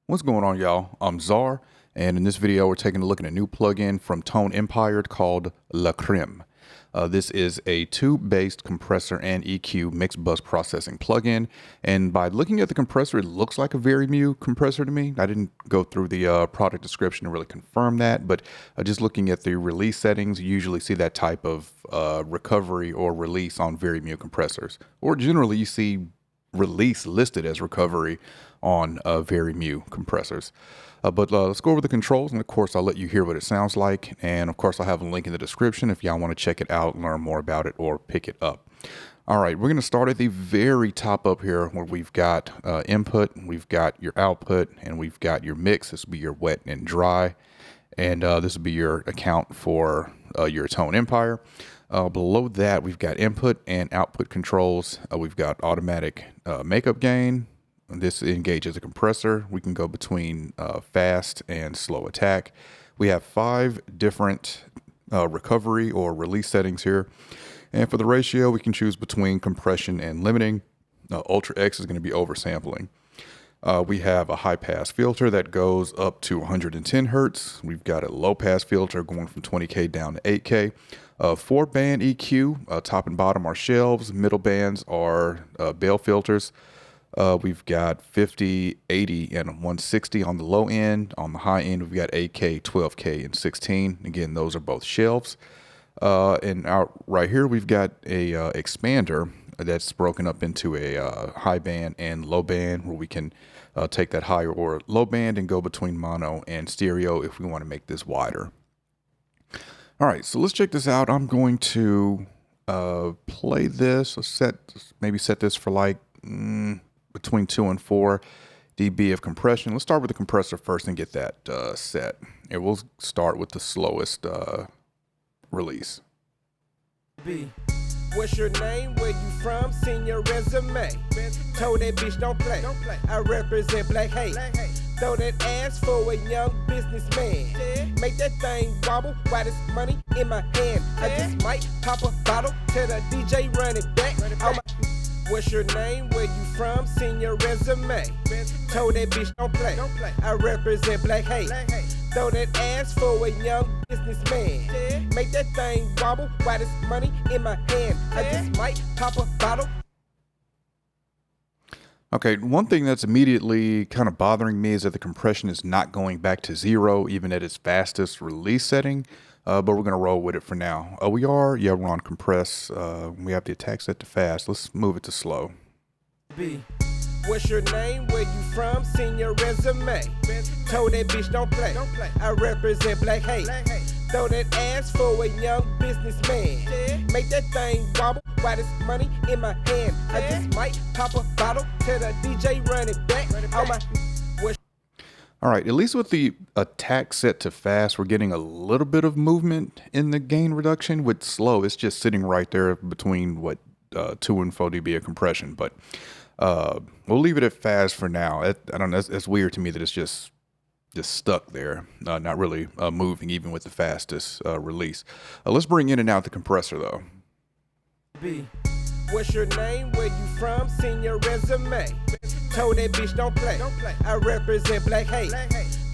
What's going on, y'all? I'm Czar, and in this video we're taking a look at a new plugin from Tone Empire called La Creme. This is a tube-based compressor and EQ mixed bus processing plugin, and by looking at the compressor, it looks like a Very compressor to me. I didn't go through the product description to really confirm that, but just looking at the release settings, you usually see that type of recovery or release on Very compressors, or generally you see release listed as recovery on Very compressors. But let's go over the controls, and of course I'll let you hear what it sounds like, and of course I'll have a link in the description if y'all want to check it out, learn more about it, or pick it up. All right, we're going to start at the very top up here where we've got input, we've got your output, and we've got your mix. This will be your wet and dry, and this will be your account for your Tone Empire. Below that, we've got input and output controls. We've got automatic makeup gain. This engages a compressor. We can go between fast and slow attack. We have 5 different recovery or release settings here. And for the ratio, we can choose between compression and limiting. Ultra X is going to be oversampling. We have a high pass filter that goes up to 110 hertz. We've got a low pass filter going from 20K down to 8K. 4-band EQ, top and bottom are shelves. Middle bands are bell filters. We've got 50, 80, and 160 on the low end. On the high end, we've got 8K, 12K, and 16. Again, those are both shelves. And out right here, we've got a expander that's broken up into a high band and low band, where we can take that higher or low band and go between mono and stereo if we want to make this wider. All right, so let's check this out. I'm going to play this. Let's maybe set this for like between 2 and 4 dB of compression. Let's start with the compressor first and get that set. And we'll start with the slowest release. What's your name? Where you from? Send your resume. Told that bitch don't play. I represent black hate. Throw that ass for a young businessman. Make that thing wobble while there's money in my hand. I just might pop a bottle. Tell the DJ run it back. What's your name? Where you from? Send your resume. Told that bitch don't play. I represent black hate. Throw that ass for a young businessman. Make that thing wobble while there's money in my hand. I just might pop a bottle. Okay, one thing that's immediately kind of bothering me is that the compression is not going back to 0, even at its fastest release setting. But we're going to roll with it for now. We're on compress. We have the attack set to fast. Let's move it to slow. What's your name? Where you from? Send your resume. Told that bitch don't play. I represent black hate. Throw that ass for a young businessman. Make that thing wobble while there's money in my hand. I just might pop a bottle. Tell the DJ run it back. All right, at least with the attack set to fast, we're getting a little bit of movement in the gain reduction. With slow, it's just sitting right there between 2 and 4 dB of compression. But we'll leave it at fast for now. I don't know. It's weird to me that it's just stuck there, not really moving even with the fastest release. Let's bring in and out the compressor though. What's your name? Where you from? Send your resume. Told that bitch don't play. I represent black hate.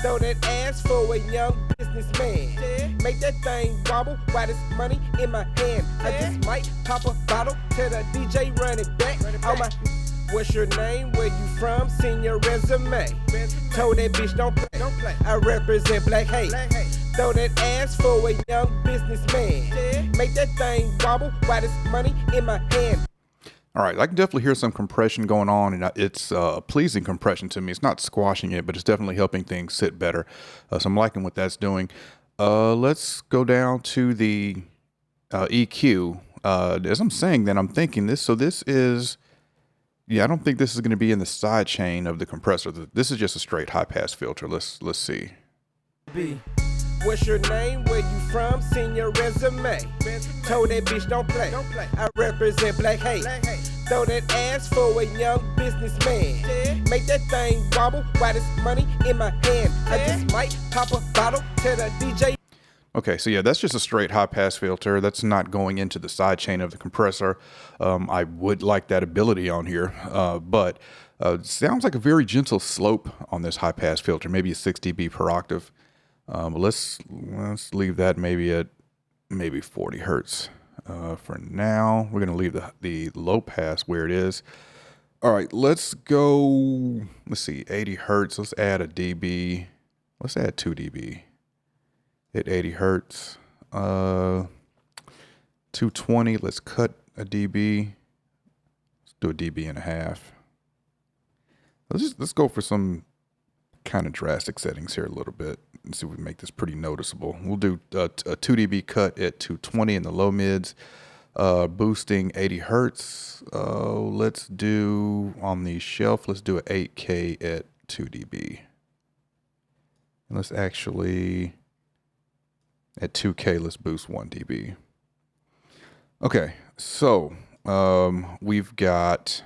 Throw that ass for a young businessman. Make that thing wobble while there's money in my hand. I just might pop a bottle. Tell the DJ run it back. What's your name? Where you from? Send your resume. Told that bitch don't play. I represent black hate. Throw that ass for a young businessman. Make that thing wobble while there's money in my hand. All right, I can definitely hear some compression going on, and it's pleasing compression to me. It's not squashing it, but it's definitely helping things sit better. So I'm liking what that's doing. Let's go down to the EQ. As I'm saying that, I'm thinking this. So this is, I don't think this is going to be in the side chain of the compressor. This is just a straight high pass filter. Let's see. What's your name? Where you from? Send your resume. Told that bitch don't play. I represent black hate. Throw that ass for a young businessman. Make that thing wobble while there's money in my hand. I just might pop a bottle. Tell the DJ. Okay, so yeah, that's just a straight high pass filter. That's not going into the side chain of the compressor. I would like that ability on here, but Sounds like a very gentle slope on this high pass filter, maybe a 6 dB per octave. But let's leave that maybe at 40 hertz. For now, we're going to leave the low pass where it is. All right, let's go, let's see, 80 hertz. Let's add a dB. Let's add 2 dB at 80 hertz. 220, let's cut a dB. Let's do a dB and a half. Let's go for some kind of drastic settings here a little bit and see if we make this pretty noticeable. We'll do a 2 dB cut at 220 in the low mids, boosting 80 hertz. Let's do on the shelf, let's do an 8K at 2 dB. And let's actually, at 2K, let's boost 1 dB. Okay, so we've got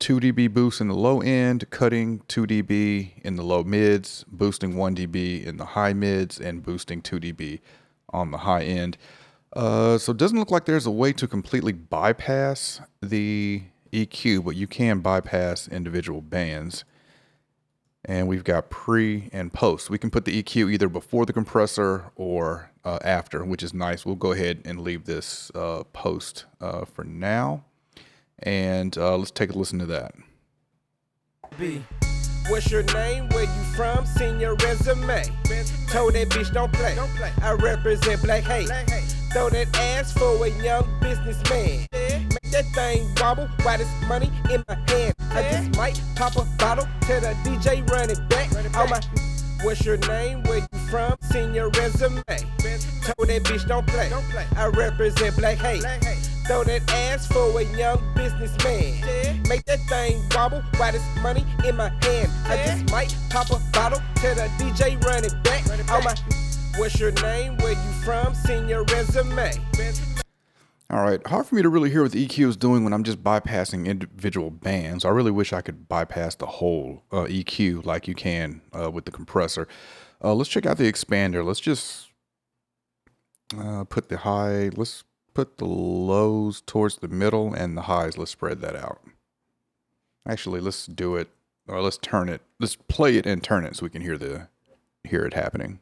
2 dB boost in the low end, cutting 2 dB in the low mids, boosting 1 dB in the high mids, and boosting 2 dB on the high end. So it doesn't look like there's a way to completely bypass the EQ, but you can bypass individual bands. And we've got pre and post. We can put the EQ either before the compressor or after, which is nice. We'll go ahead and leave this post for now. And let's take a listen to that. B. What's your name? Where you from? Send your resume. Told that bitch don't play. I represent black hate. Throw that ass for a young businessman. Make that thing wobble while there's money in my hand. I just might pop a bottle till the DJ run it back. All my. What's your name? Where you from? Send your resume. Told that bitch don't play. I represent black hate. Throw that ass for a young businessman. Make that thing wobble while there's money in my hand. I just might pop a bottle till the DJ run it back. All my. What's your name? Where you from? Send your resume. All right, hard for me to really hear what the EQ is doing when I'm just bypassing individual bands. I really wish I could bypass the whole EQ like you can with the compressor. Let's check out the expander. Let's just put the high, let's put the lows towards the middle and the highs, let's spread that out. Actually, let's do it, or let's turn it, let's play it and turn it so we can hear it happening.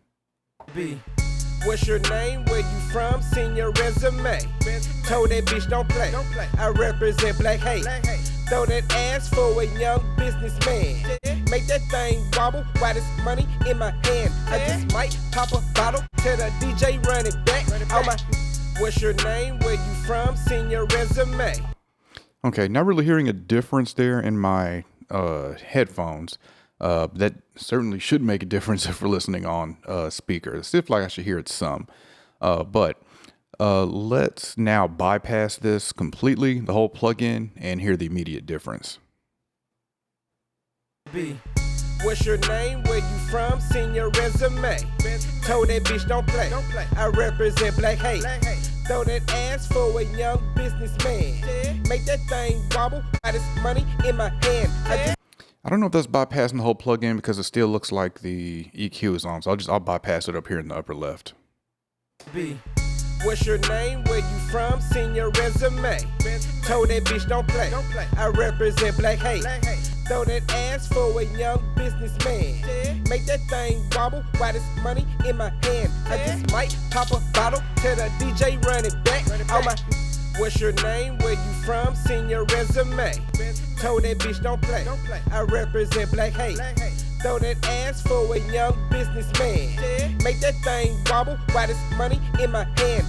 B. What's your name? Where you from? Send your resume. Told that bitch don't play. I represent black hate. Throw that ass for a young businessman. Make that thing wobble while there's money in my hand. I just might pop a bottle till the DJ run it back. All my. What's your name? Where you from? Send your resume. Okay, not really hearing a difference there in my headphones. That certainly should make a difference if we're listening on speaker. It seems like I should hear it some. But let's now bypass this completely, the whole plugin, and hear the immediate difference. B. What's your name? Where you from? Send your resume. Told that bitch don't play. I represent black hate. Throw that ass for a young businessman. Make that thing wobble while there's money in my hand. I don't know if that's bypassing the whole plugin because it still looks like the EQ is on, so I'll bypass it up here in the upper left. B. What's your name? Where you from? Send your resume. Told that bitch don't play. I represent black hate. Throw that ass for a young businessman. Make that thing wobble while there's money in my hand. I just might pop a bottle till the DJ run it back. All my. What's your name? Where you from? Send your resume. Told that bitch don't play. I represent black hate. Throw that ass for a young businessman. Make that thing wobble while there's money in my hand.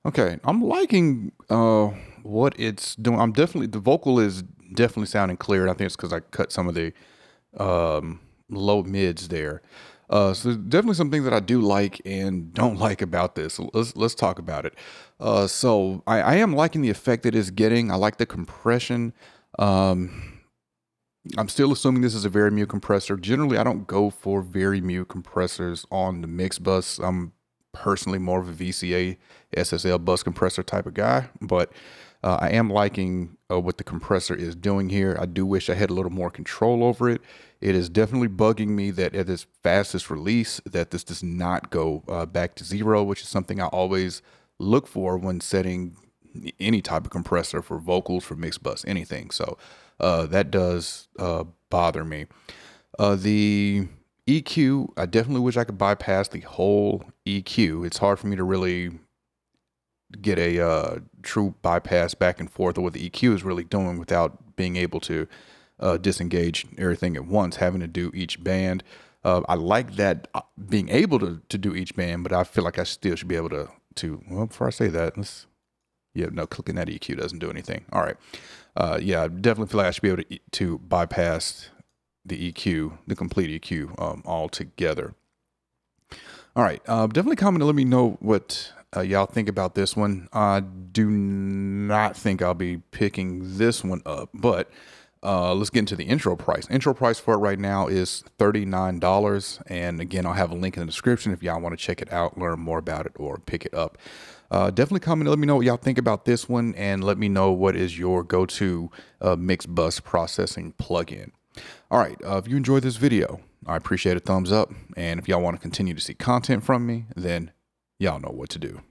Okay, I'm liking what it's doing. The vocal is definitely sounding clear. I think it's because I cut some of the low mids there. So there's definitely some things that I do like and don't like about this. So let's talk about it. So I am liking the effect it is getting. I like the compression. I'm still assuming this is a very mute compressor. Generally, I don't go for very mute compressors on the mix bus. I'm personally more of a VCA SSL bus compressor type of guy, but I am liking what the compressor is doing here. I do wish I had a little more control over it. It is definitely bugging me that at its fastest release that this does not go back to 0, which is something I always look for when setting any type of compressor for vocals, for mix bus, anything. So That does bother me. The EQ, I definitely wish I could bypass the whole EQ. It's hard for me to really get a true bypass back and forth of what the EQ is really doing without being able to disengage everything at once, having to do each band. I like that being able to do each band, but I feel like I still should be able to well, before I say that, clicking that EQ doesn't do anything. All right. I definitely feel like I should be able to bypass the EQ, the complete EQ altogether. All right. Definitely comment and let me know what y'all think about this one. I do not think I'll be picking this one up, but let's get into the intro price. Intro price for it right now is $39. And again, I'll have a link in the description if y'all want to check it out, learn more about it, or pick it up. Definitely comment and let me know what y'all think about this one, and let me know what is your go-to mixed bus processing plugin. All right, if you enjoyed this video, I appreciate a thumbs up. And if y'all want to continue to see content from me, then y'all know what to do.